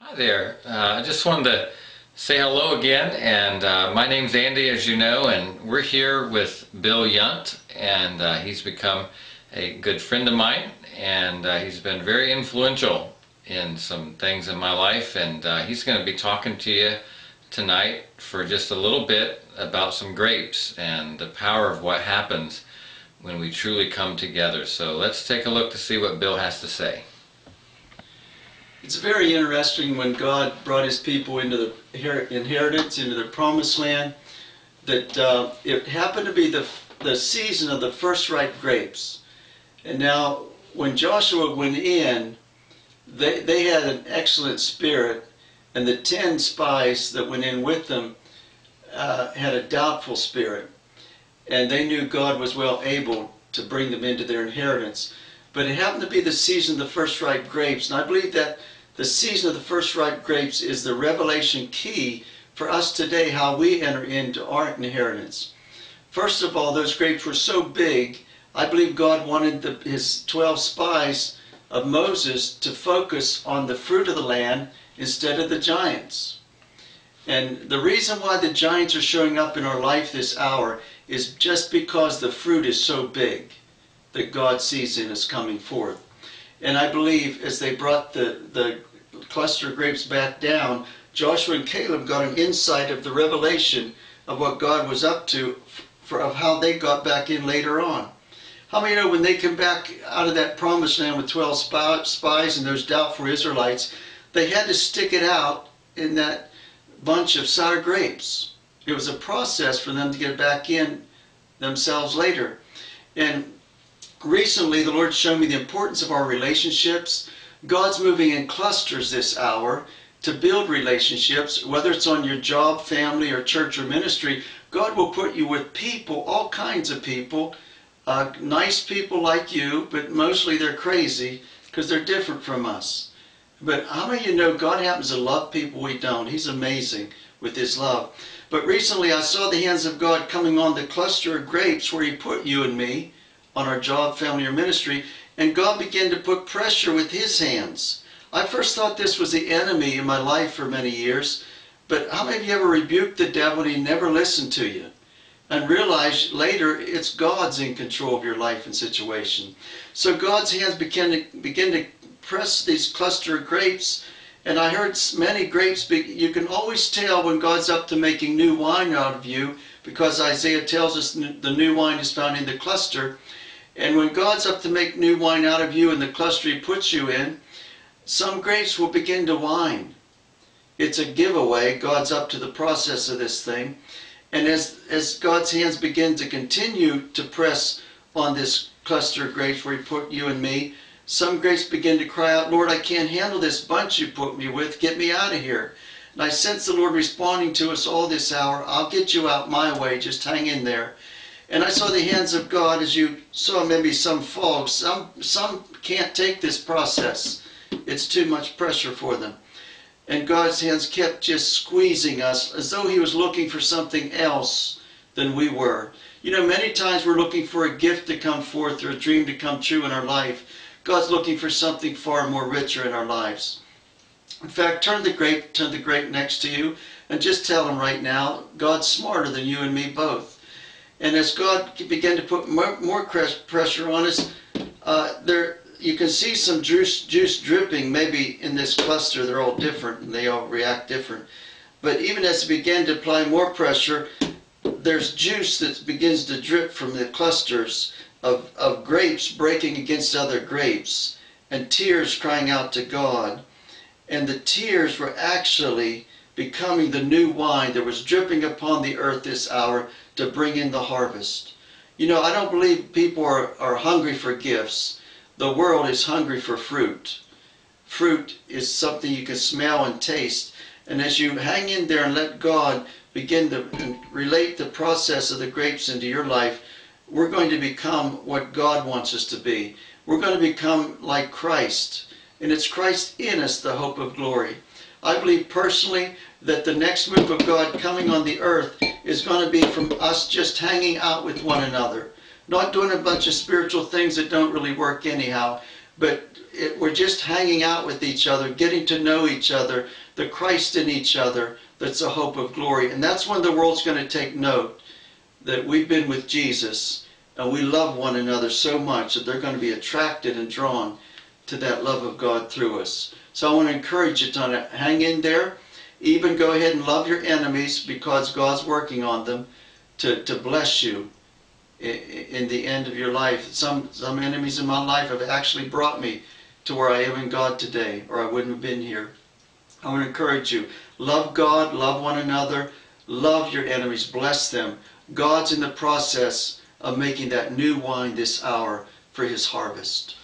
Hi there. I just wanted to say hello again, and my name's Andy, as you know, and we're here with Bill Yount, and he's become a good friend of mine, and he's been very influential in some things in my life, and he's going to be talking to you tonight for just a little bit about some grapes and the power of what happens when we truly come together. So let's take a look to see what Bill has to say. It's very interesting when God brought his people into the inheritance, into the promised land, that it happened to be the season of the first ripe grapes. And now when Joshua went in, they had an excellent spirit, and the 10 spies that went in with them had a doubtful spirit. And they knew God was well able to bring them into their inheritance. But it happened to be the season of the first ripe grapes, and I believe that the season of the first ripe grapes is the revelation key for us today, how we enter into our inheritance. First of all, those grapes were so big, I believe God wanted his 12 spies of Moses to focus on the fruit of the land instead of the giants. And the reason why the giants are showing up in our life this hour is just because the fruit is so big that God sees in us coming forth. And I believe as they brought the cluster of grapes back down, Joshua and Caleb got an insight of the revelation of what God was up to, of how they got back in later on. How many know when they come back out of that promised land with 12 spies and those doubtful Israelites, they had to stick it out in that bunch of sour grapes. It was a process for them to get back in themselves later. And recently the Lord showed me the importance of our relationships. God's moving in clusters this hour to build relationships, whether it's on your job, family, or church or ministry. God will put you with people, all kinds of people, nice people like you, but mostly they're crazy because they're different from us. But how many of you know God happens to love people we don't? He's amazing with his love. But recently I saw the hands of God coming on the cluster of grapes where he put you and me on our job, family, or ministry, and God began to put pressure with his hands. I first thought this was the enemy in my life for many years, but how many of you ever rebuked the devil and he never listened to you? And realized later it's God's in control of your life and situation. So God's hands begin to press these cluster of grapes, and I heard many grapes. You can always tell when God's up to making new wine out of you, because Isaiah tells us the new wine is found in the cluster. And when God's up to make new wine out of you in the cluster he puts you in, some grapes will begin to wine. It's a giveaway. God's up to the process of this thing. And as God's hands begin to continue to press on this cluster of grapes where he put you and me, some grapes begin to cry out, Lord, I can't handle this bunch you put me with. Get me out of here. And I sense the Lord responding to us all this hour. I'll get you out my way. Just hang in there. And I saw the hands of God, as you saw maybe some fall. Some can't take this process. It's too much pressure for them. And God's hands kept just squeezing us as though he was looking for something else than we were. You know, many times we're looking for a gift to come forth or a dream to come true in our life. God's looking for something far more richer in our lives. In fact, turn the grape next to you and just tell him right now, God's smarter than you and me both. And as God began to put more pressure on us, you can see some juice dripping maybe in this cluster. They're all different and they all react different. But even as he began to apply more pressure, there's juice that begins to drip from the clusters of grapes breaking against other grapes, and tears crying out to God. And the tears were actually becoming the new wine that was dripping upon the earth this hour to bring in the harvest. You know, I don't believe people are hungry for gifts. The world is hungry for fruit. Fruit is something you can smell and taste. And as you hang in there and let God begin to relate the process of the grapes into your life, we're going to become what God wants us to be. We're going to become like Christ. And it's Christ in us, the hope of glory. I believe personally that the next move of God coming on the earth is going to be from us just hanging out with one another. Not doing a bunch of spiritual things that don't really work anyhow, but we're just hanging out with each other, getting to know each other, the Christ in each other, that's the hope of glory. And that's when the world's going to take note that we've been with Jesus and we love one another so much that they're going to be attracted and drawn to that love of God through us. So I want to encourage you to hang in there. Even go ahead and love your enemies, because God's working on them to bless you in the end of your life. Some enemies in my life have actually brought me to where I am in God today, or I wouldn't have been here. I want to encourage you. Love God, love one another, love your enemies, bless them. God's in the process of making that new wine this hour for His harvest.